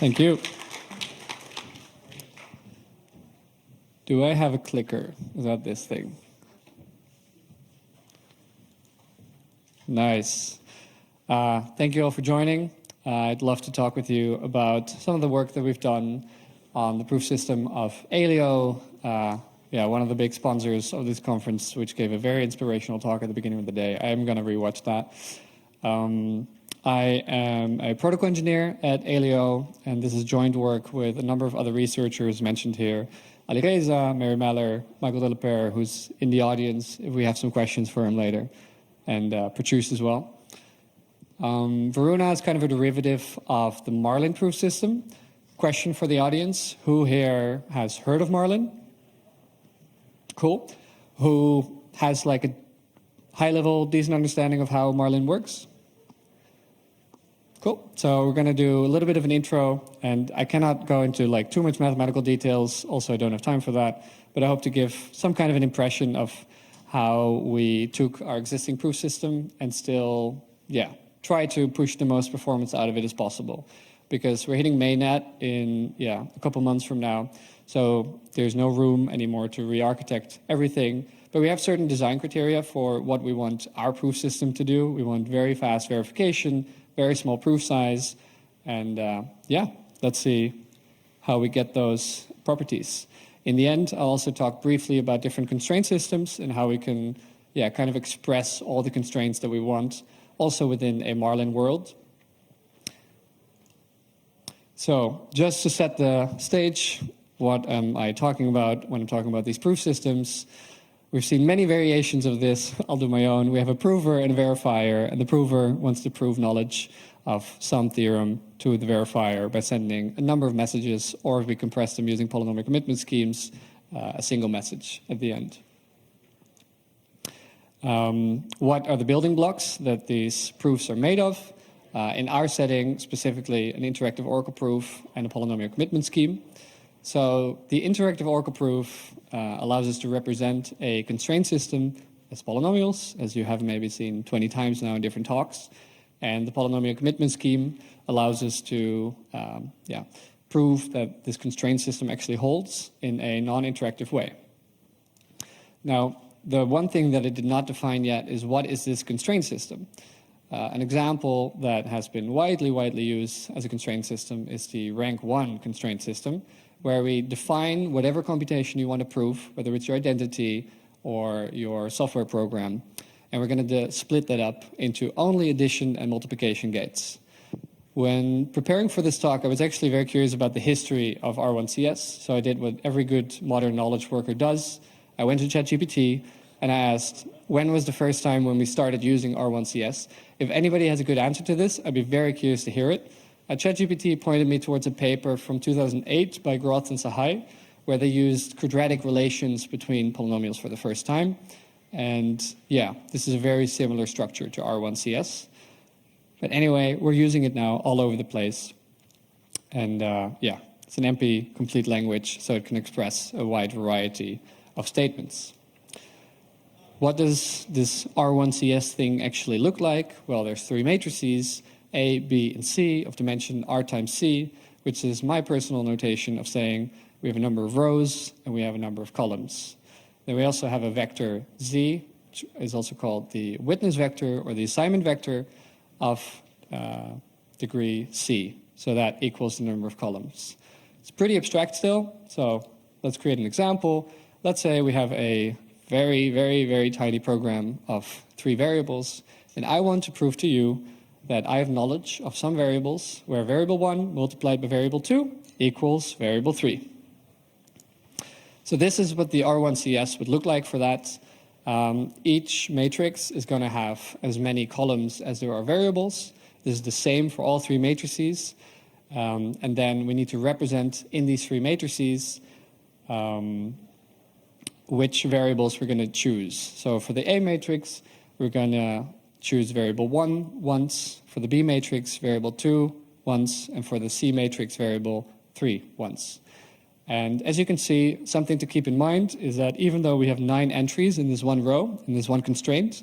Thank you. Do I have a clicker? Is that this thing? Nice. Thank you all for joining. I'd love to talk with you about some of the work that we've done on the proof system of Alio, one of the big sponsors of this conference, which gave a very inspirational talk at the beginning of the day. I am going to rewatch that. I am a protocol engineer at Alio, and this is joint work with a number of other researchers mentioned here. Ali Reza, Mary Meller, Michael Delapere, who's in the audience, if we have some questions for him later, and Patrice as well. Varuna is kind of a derivative of the Marlin proof system. Question for the audience, who here has heard of Marlin? Cool. Who has like a high-level, decent understanding of how Marlin works? Cool. So we're going to do a little bit of an intro, and I cannot go into like too much mathematical details. Also, I don't have time for that, but I hope to give some kind of an impression of how we took our existing proof system and still, try to push the most performance out of it as possible. Because we're hitting mainnet in, a couple months from now. So there's no room anymore to re-architect everything. But we have certain design criteria for what we want our proof system to do. We want very fast verification, very small proof size, and let's see how we get those properties. In the end, I'll also talk briefly about different constraint systems and how we can kind of express all the constraints that we want, also within a Marlin world. So just to set the stage, what am I talking about when I'm talking about these proof systems? We've seen many variations of this. I'll do my own. We have a prover and a verifier, and the prover wants to prove knowledge of some theorem to the verifier by sending a number of messages, or if we compress them using polynomial commitment schemes, a single message at the end. What are the building blocks that these proofs are made of? In our setting, specifically an interactive oracle proof and a polynomial commitment scheme. So the interactive oracle proof allows us to represent a constraint system as polynomials, as you have maybe seen 20 times now in different talks. And the polynomial commitment scheme allows us to prove that this constraint system actually holds in a non-interactive way. Now, the one thing that it did not define yet is what is this constraint system? An example that has been widely used as a constraint system is the rank 1 constraint system, where we define whatever computation you want to prove, whether it's your identity or your software program, and we're going to split that up into only addition and multiplication gates. When preparing for this talk, I was actually very curious about the history of R1CS, so I did what every good modern knowledge worker does. I went to ChatGPT and I asked, when was the first time when we started using R1CS? If anybody has a good answer to this, I'd be very curious to hear it. ChatGPT pointed me towards a paper from 2008 by Groth and Sahai, where they used quadratic relations between polynomials for the first time. And this is a very similar structure to R1CS. But anyway, we're using it now all over the place. And it's an NP complete language, so it can express a wide variety of statements. What does this R1CS thing actually look like? Well, there's 3 matrices, A, B, and C of dimension R times C, which is my personal notation of saying we have a number of rows and we have a number of columns. Then we also have a vector Z, which is also called the witness vector or the assignment vector of degree C. So that equals the number of columns. It's pretty abstract still, so let's create an example. Let's say we have a very tiny program of 3 variables, and I want to prove to you that I have knowledge of some variables where variable 1 multiplied by variable 2 equals variable 3. So this is what the R1CS would look like for that. Each matrix is going to have as many columns as there are variables. This is the same for all 3 matrices. And then we need to represent in these 3 matrices which variables we're going to choose. So for the A matrix, we're going to choose variable 1 once, for the B matrix, variable 2 once, and for the C matrix, variable 3 once. And as you can see, something to keep in mind is that even though we have 9 entries in this one row, in this one constraint,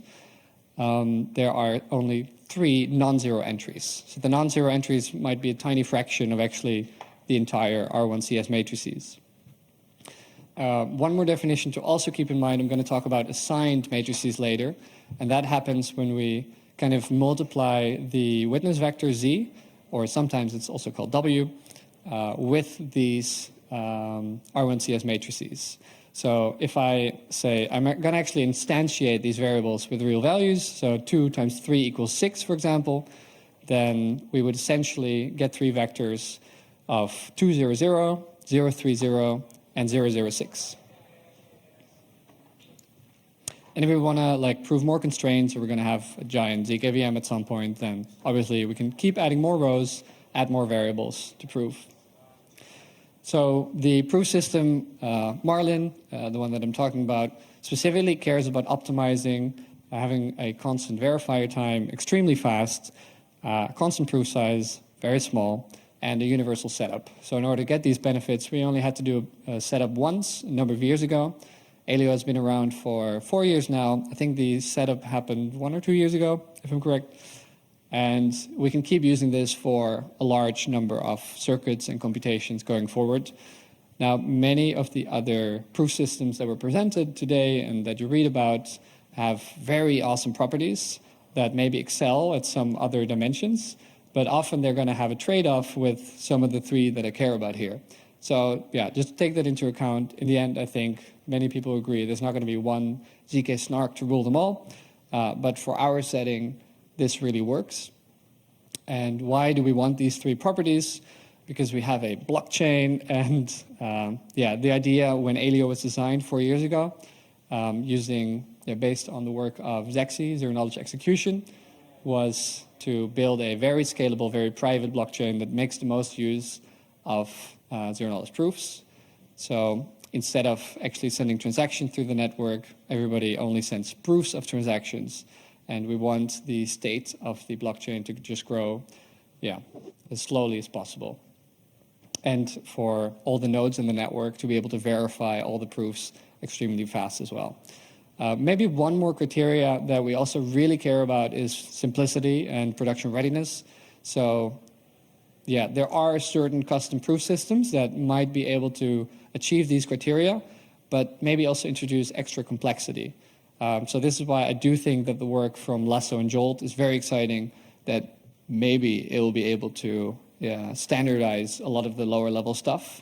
there are only 3 non-zero entries. So the non-zero entries might be a tiny fraction of actually the entire R1CS matrices. One more definition to also keep in mind, I'm going to talk about assigned matrices later, and that happens when we kind of multiply the witness vector Z, or sometimes it's also called W, with these R1CS matrices. So if I say I'm going to actually instantiate these variables with real values, so 2 times 3 equals 6, for example, then we would essentially get 3 vectors of 2, 0, 0, 0, 3, 0, and 0, 0, 6. And if we want to prove more constraints, or we're going to have a giant ZKVM at some point, then obviously we can keep adding more rows, add more variables to prove. So the proof system, Marlin, the one that I'm talking about, specifically cares about optimizing, having a constant verifier time, extremely fast, constant proof size, very small, and a universal setup. So in order to get these benefits, we only had to do a setup once, a number of years ago. Alio has been around for 4 years now. I think the setup happened 1 or 2 years ago, if I'm correct. And we can keep using this for a large number of circuits and computations going forward. Now, many of the other proof systems that were presented today and that you read about have very awesome properties that maybe excel at some other dimensions, but often they're going to have a trade-off with some of the 3 that I care about here. So yeah, just take that into account. In the end, I think many people agree there's not going to be one zkSNARK to rule them all, but for our setting, this really works. And why do we want these 3 properties? Because we have a blockchain, and the idea when Alio was designed 4 years ago, based on the work of zkSI, Zero Knowledge Execution, was to build a very scalable, very private blockchain that makes the most use of zero knowledge proofs. So instead of actually sending transactions through the network, everybody only sends proofs of transactions. And we want the state of the blockchain to just grow as slowly as possible. And for all the nodes in the network to be able to verify all the proofs extremely fast as well. Maybe one more criteria that we also really care about is simplicity and production readiness. So there are certain custom proof systems that might be able to achieve these criteria, but maybe also introduce extra complexity. So this is why I do think that the work from Lasso and Jolt is very exciting, that maybe it will be able to standardize a lot of the lower level stuff,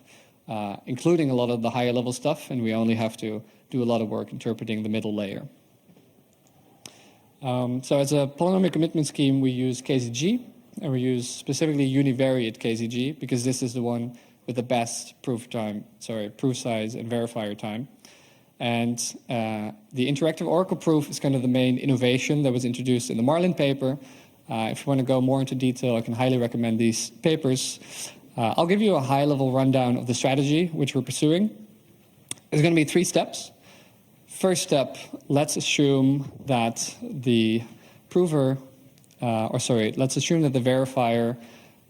including a lot of the higher level stuff, and we only have to do a lot of work interpreting the middle layer. So as a polynomial commitment scheme, we use KZG, and we use specifically univariate KZG, because this is the one with the best proof size and verifier time. And the interactive oracle proof is kind of the main innovation that was introduced in the Marlin paper. If you want to go more into detail, I can highly recommend these papers. I'll give you a high-level rundown of the strategy which we're pursuing. There's going to be 3 steps. First step, let's assume that the prover, let's assume that the verifier,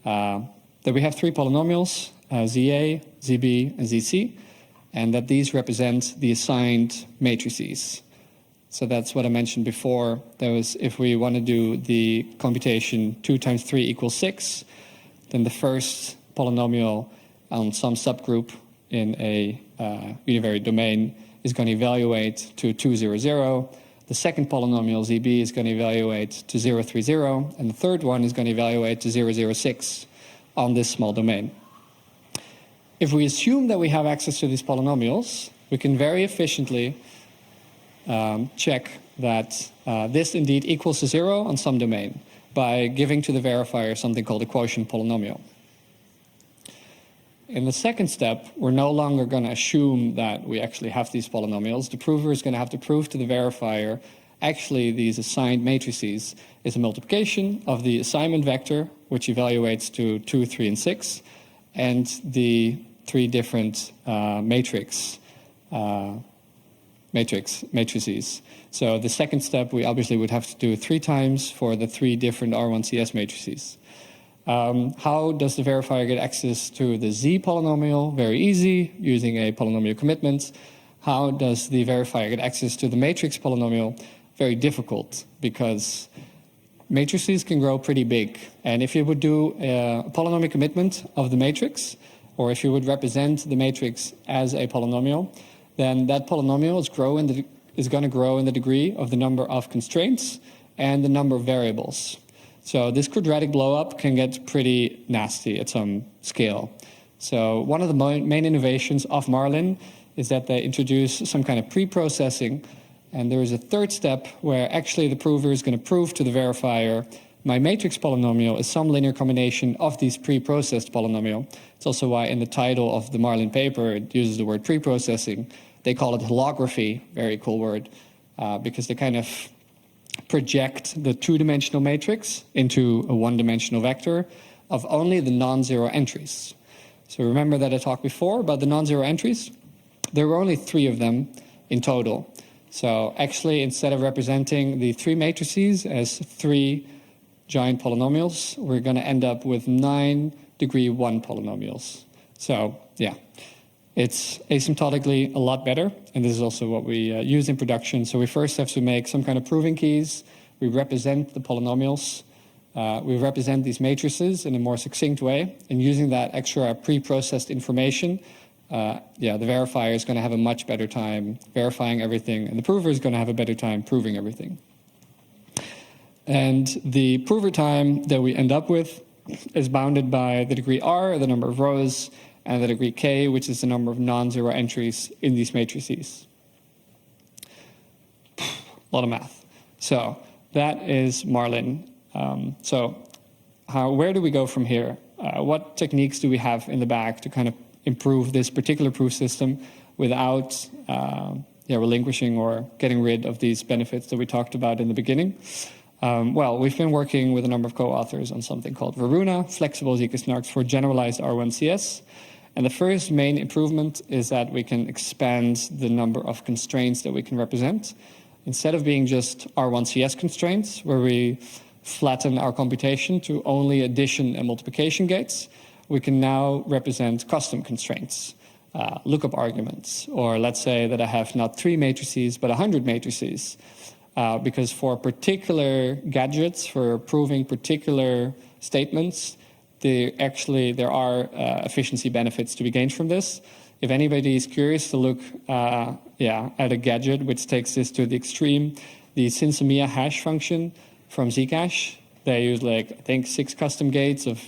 that we have 3 polynomials, ZA, ZB, and ZC, and that these represent the assigned matrices. So that's what I mentioned before. That was if we want to do the computation 2 times 3 equals 6, then the first polynomial on some subgroup in a univariate domain is going to evaluate to 2, 0, 0. The second polynomial, ZB, is going to evaluate to 0, 3, 0. And the third one is going to evaluate to 0, 0, 6 on this small domain. If we assume that we have access to these polynomials, we can very efficiently check that this indeed equals to 0 on some domain by giving to the verifier something called a quotient polynomial. In the second step, we're no longer going to assume that we actually have these polynomials. The prover is going to have to prove to the verifier actually these assigned matrices is a multiplication of the assignment vector, which evaluates to 2, 3, and 6, and the 3 different matrices. So the second step, we obviously would have to do 3 times for the 3 different R1CS matrices. How does the verifier get access to the Z polynomial? Very easy, using a polynomial commitment. How does the verifier get access to the matrix polynomial? very difficult because matrices can grow pretty big. And if you would do a polynomial commitment of the matrix, or if you would represent the matrix as a polynomial, then that polynomial is going to grow in the degree of the number of constraints and the number of variables. So this quadratic blow-up can get pretty nasty at some scale. So one of the main innovations of Marlin is that they introduce some kind of pre-processing, and there is a third step where actually the prover is going to prove to the verifier my matrix polynomial is some linear combination of these pre-processed polynomial. It's also why in the title of the Marlin paper it uses the word pre-processing. They call it holography, very cool word, because they kind of project the two-dimensional matrix into a one-dimensional vector of only the non-zero entries. So remember that I talked before about the non-zero entries? There were only 3 of them in total. So actually, instead of representing the 3 matrices as 3 giant polynomials, we're going to end up with 9 degree 1 polynomials. So yeah, it's asymptotically a lot better, and this is also what we use in production. So we first have to make some kind of proving keys. We represent the polynomials. We represent these matrices in a more succinct way, and using that extra pre-processed information, the verifier is going to have a much better time verifying everything, and the prover is going to have a better time proving everything. And the prover time that we end up with is bounded by the degree R, the number of rows, and the degree K, which is the number of non-zero entries in these matrices. A lot of math. So that is Marlin. Where do we go from here? What techniques do we have in the bag to kind of improve this particular proof system without relinquishing or getting rid of these benefits that we talked about in the beginning? Well, we've been working with a number of co-authors on something called Varuna, flexible zkSNARKs for generalized R1CS. And the first main improvement is that we can expand the number of constraints that we can represent. Instead of being just R1CS constraints, where we flatten our computation to only addition and multiplication gates, we can now represent custom constraints, lookup arguments, or let's say that I have not 3 matrices, but 100 matrices. Because for particular gadgets, for proving particular statements, there are efficiency benefits to be gained from this. If anybody is curious to look at a gadget which takes this to the extreme, the Sint Nicolaas hash function from Zcash, they use I think 6 custom gates of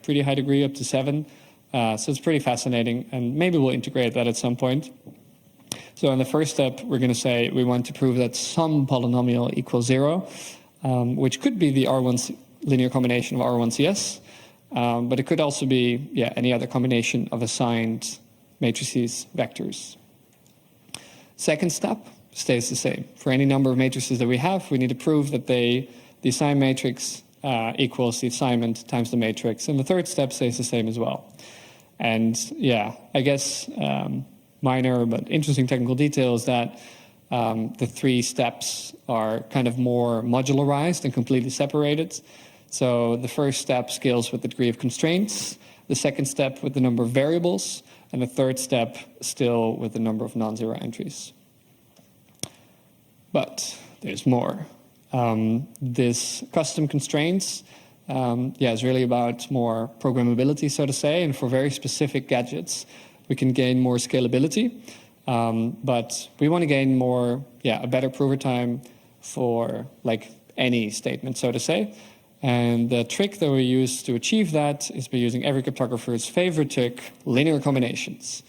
pretty high degree up to 7. So it's pretty fascinating, and maybe we'll integrate that at some point. So in the first step, we're going to say we want to prove that some polynomial equals 0, which could be the R1 linear combination of R1CS, but it could also be any other combination of assigned matrices vectors. Second step stays the same. For any number of matrices that we have, we need to prove that the assigned matrix equals the assignment times the matrix. And the third step stays the same as well. And I guess minor but interesting technical detail is that the 3 steps are kind of more modularized and completely separated. So the first step scales with the degree of constraints, the second step with the number of variables, and the third step still with the number of non-zero entries. But there's more. This custom constraints is really about more programmability, so to say, and for very specific gadgets, we can gain more scalability, but we want to gain a better prover time for any statement, so to say. And the trick that we use to achieve that is by using every cryptographer's favorite trick, linear combinations.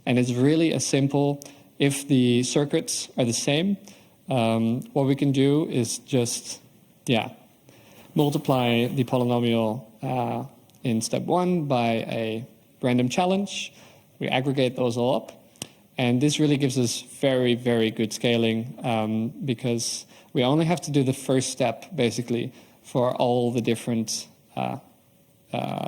And it's really as simple. If the circuits are the same, what we can do is just multiply the polynomial in step 1 by a random challenge. We aggregate those all up. And this really gives us very, very good scaling because we only have to do the first step, basically, for all the different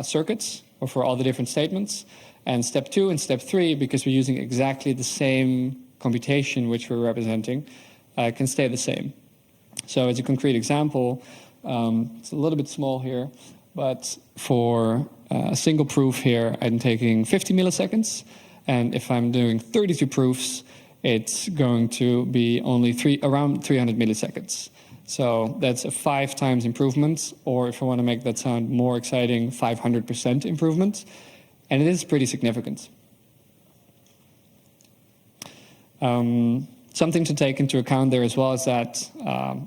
circuits or for all the different statements. And step 2 and step 3, because we're using exactly the same computation which we're representing, can stay the same. So as a concrete example, it's a little bit small here, but for a single proof here, I'm taking 50 milliseconds. And if I'm doing 32 proofs, it's going to be only around 300 milliseconds. So that's a 5 times improvement, or if I want to make that sound more exciting, 500% improvement. And it is pretty significant. Something to take into account there as well is that,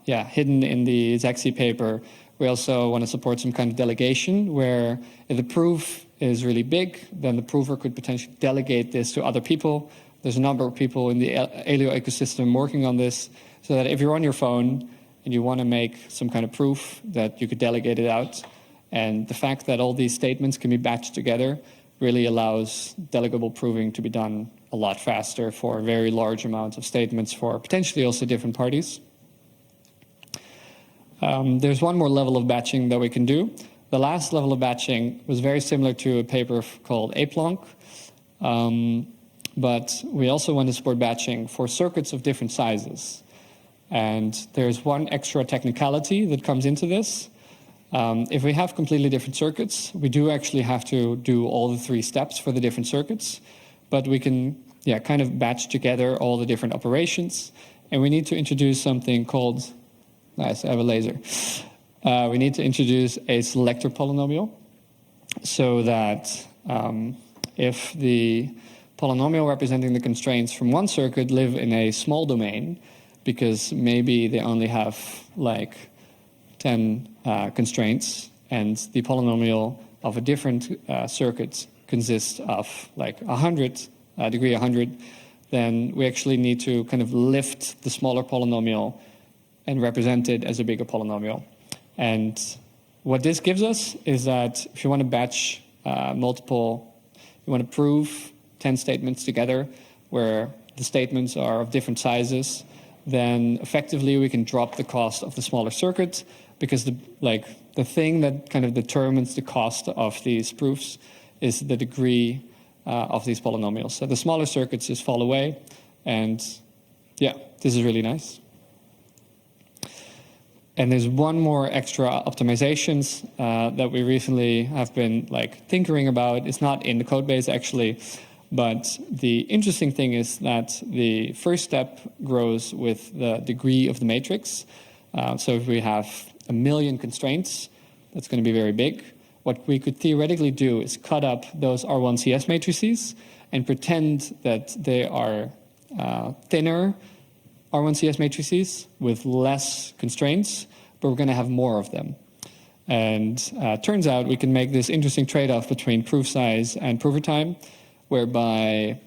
hidden in the zkSNARKs paper, we also want to support some kind of delegation where if the proof is really big, then the prover could potentially delegate this to other people. There's a number of people in the Aleo ecosystem working on this, so that if you're on your phone and you want to make some kind of proof, that you could delegate it out. And the fact that all these statements can be batched together really allows delegable proving to be done a lot faster for very large amounts of statements for potentially also different parties. There's one more level of batching that we can do. The last level of batching was very similar to a paper called APLONK, but we also want to support batching for circuits of different sizes. And there's one extra technicality that comes into this. If we have completely different circuits, we do actually have to do all the 3 steps for the different circuits, but we can kind of batch together all the different operations. And we need to introduce something called, nice, I have a laser. We need to introduce a selector polynomial so that if the polynomial representing the constraints from one circuit live in a small domain, because maybe they only have like 10 constraints, and the polynomial of a different circuit consists of like 100, degree 100, then we actually need to kind of lift the smaller polynomial and represent it as a bigger polynomial. And what this gives us is that if you want to batch you want to prove 10 statements together where the statements are of different sizes, then effectively we can drop the cost of the smaller circuit, because the thing that kind of determines the cost of these proofs is the degree of these polynomials. So the smaller circuits just fall away, and yeah, this is really nice. And there's one more extra optimizations that we recently have been tinkering about. It's not in the code base actually, but the interesting thing is that the first step grows with the degree of the matrix. So if we have 1 million constraints, that's going to be very big. What we could theoretically do is cut up those R1CS matrices and pretend that they are thinner R1CS matrices with less constraints, but we're going to have more of them. And turns out we can make this interesting trade-off between proof size and prover time, whereby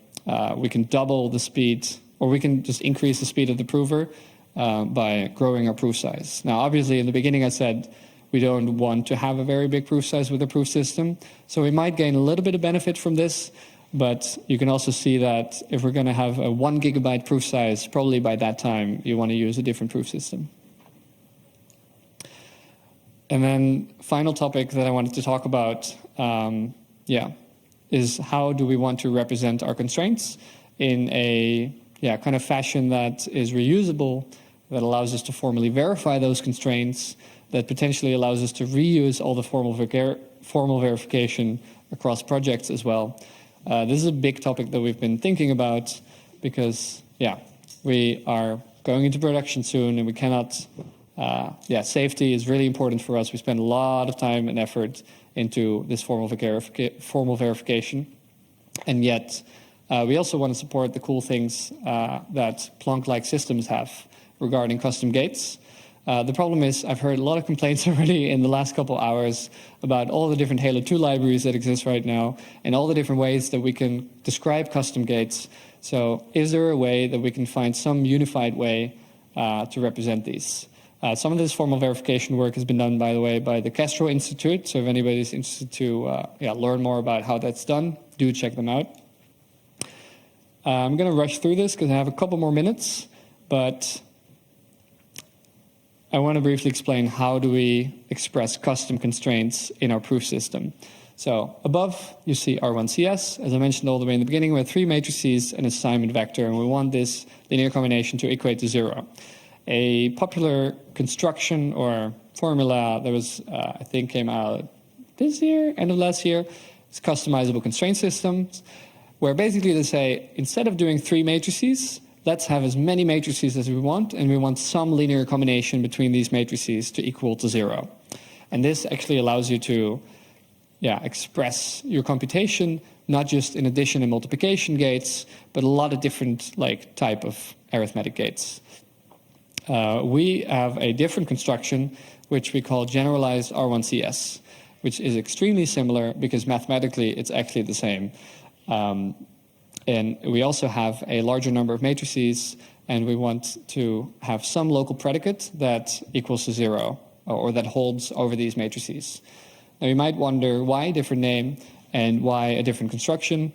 we can double the speed, or we can just increase the speed of the prover by growing our proof size. Now, obviously, in the beginning I said we don't want to have a very big proof size with a proof system, so we might gain a little bit of benefit from this, but you can also see that if we're going to have a 1 gigabyte proof size, probably by that time you want to use a different proof system. And then final topic that I wanted to talk about, is how do we want to represent our constraints in a kind of fashion that is reusable, that allows us to formally verify those constraints, that potentially allows us to reuse all the formal verification across projects as well. This is a big topic that we've been thinking about because, we are going into production soon, and we cannot, safety is really important for us. We spend a lot of time and effort into this formal verification, and yet we also want to support the cool things that Plonk-like systems have regarding custom gates. The problem is I've heard a lot of complaints already in the last couple hours about all the different Halo 2 libraries that exist right now and all the different ways that we can describe custom gates. So is there a way that we can find some unified way to represent these? Some of this formal verification work has been done, by the way, by the Castro Institute. So if anybody's interested to learn more about how that's done, do check them out. I'm going to rush through this because I have a couple more minutes, but I want to briefly explain how do we express custom constraints in our proof system. So above, you see R1CS. As I mentioned all the way in the beginning, we have 3 matrices and an assignment vector, and we want this linear combination to equate to 0. A popular construction or formula that was, I think, came out this year, end of last year, is customizable constraint systems, where basically they say, instead of doing 3 matrices, let's have as many matrices as we want, and we want some linear combination between these matrices to equal to 0. And this actually allows you to express your computation, not just in addition and multiplication gates, but a lot of different type of arithmetic gates. We have a different construction, which we call generalized R1CS, which is extremely similar because mathematically it's actually the same. And we also have a larger number of matrices, and we want to have some local predicate that equals to 0, or that holds over these matrices. Now you might wonder why a different name and why a different construction,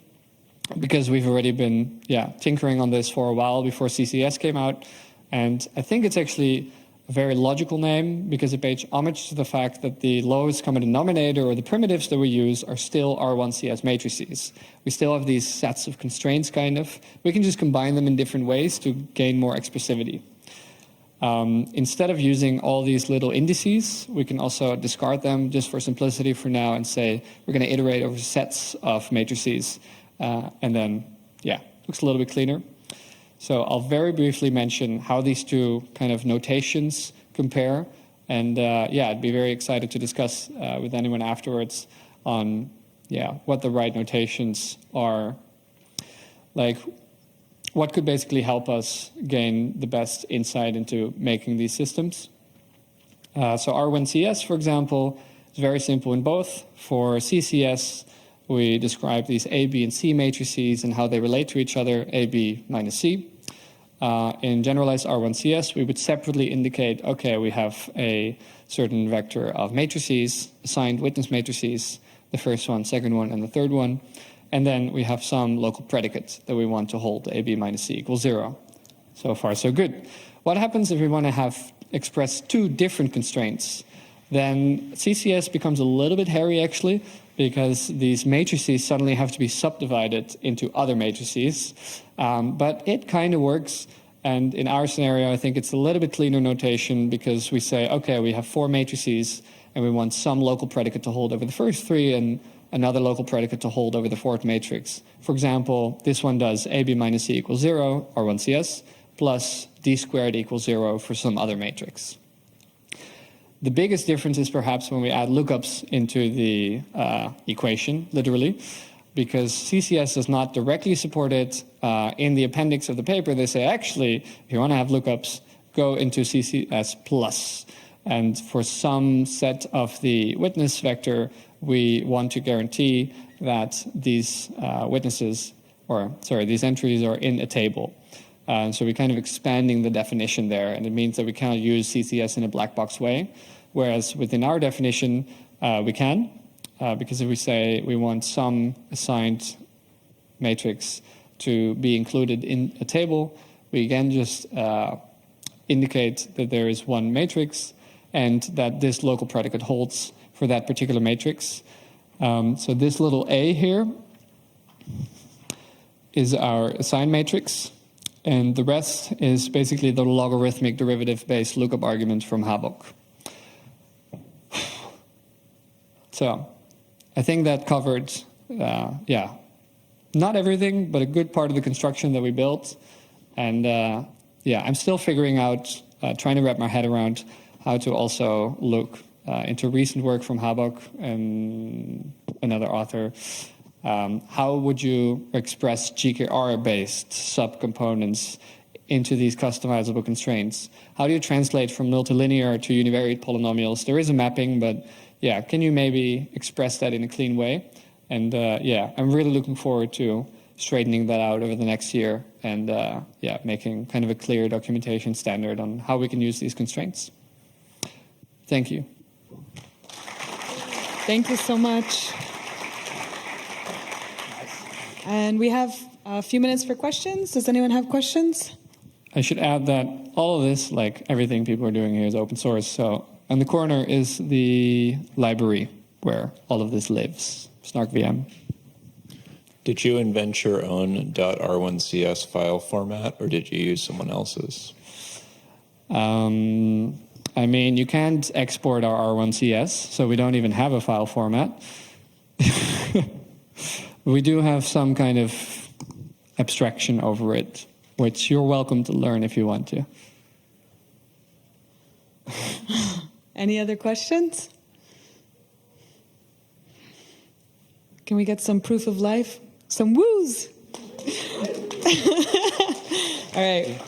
because we've already been tinkering on this for a while before zkSNARKs came out, and I think it's actually a very logical name because it pays homage to the fact that the lowest common denominator, or the primitives that we use, are still R1CS matrices. We still have these sets of constraints, kind of. We can just combine them in different ways to gain more expressivity. Instead of using all these little indices, we can also discard them just for simplicity for now and say we're going to iterate over sets of matrices, and then, looks a little bit cleaner. So I'll very briefly mention how these two kind of notations compare, and I'd be very excited to discuss with anyone afterwards on what the right notations are. What could basically help us gain the best insight into making these systems. So R1CS, for example, is very simple in both. For zkSNARKs, we describe these A, B, and C matrices and how they relate to each other, A, B, minus C. In generalized R1CS, we would separately indicate, okay, we have a certain vector of matrices, assigned witness matrices, the first one, second one, and the third one. And then we have some local predicate that we want to hold, AB minus C equals 0. So far, so good. What happens if we want to have express two different constraints? Then zkSNARKs becomes a little bit hairy, actually, because these matrices suddenly have to be subdivided into other matrices. But it kind of works. And in our scenario, I think it's a little bit cleaner notation because we say, okay, we have 4 matrices, and we want some local predicate to hold over the first 3, and another local predicate to hold over the 4th matrix. For example, this one does AB minus C equals 0, R1CS, plus D squared equals 0 for some other matrix. The biggest difference is perhaps when we add lookups into the equation, literally, because zkSNARKs does not directly support it. In the appendix of the paper, they say, actually, if you want to have lookups, go into zkSNARKs plus. And for some set of the witness vector, we want to guarantee that these these entries are in a table. So we're kind of expanding the definition there, and it means that we cannot use zkSNARKs in a black box way, whereas within our definition, we can, because if we say we want some assigned matrix to be included in a table, we again just indicate that there is one matrix and that this local predicate holds for that particular matrix. So this little a here is our assigned matrix, and the rest is basically the logarithmic derivative-based lookup argument from Habok. So I think that covered, not everything, but a good part of the construction that we built. And I'm still figuring out, trying to wrap my head around how to also look into recent work from Habok and another author. How would you express GKR-based subcomponents into these customizable constraints? How do you translate from multilinear to univariate polynomials? There is a mapping, but can you maybe express that in a clean way? And I'm really looking forward to straightening that out over the next year and making kind of a clear documentation standard on how we can use these constraints. Thank you. Thank you so much. And we have a few minutes for questions. Does anyone have questions? I should add that all of this, like everything people are doing here, is open source. So on the corner is the library where all of this lives, SNARK-VM. Did you invent your own .R1CS file format, or did you use someone else's? I mean, you can't export our R1CS, so we don't even have a file format. We do have some kind of abstraction over it, which you're welcome to learn if you want to. Any other questions? Can we get some proof of life? Some woos? All right.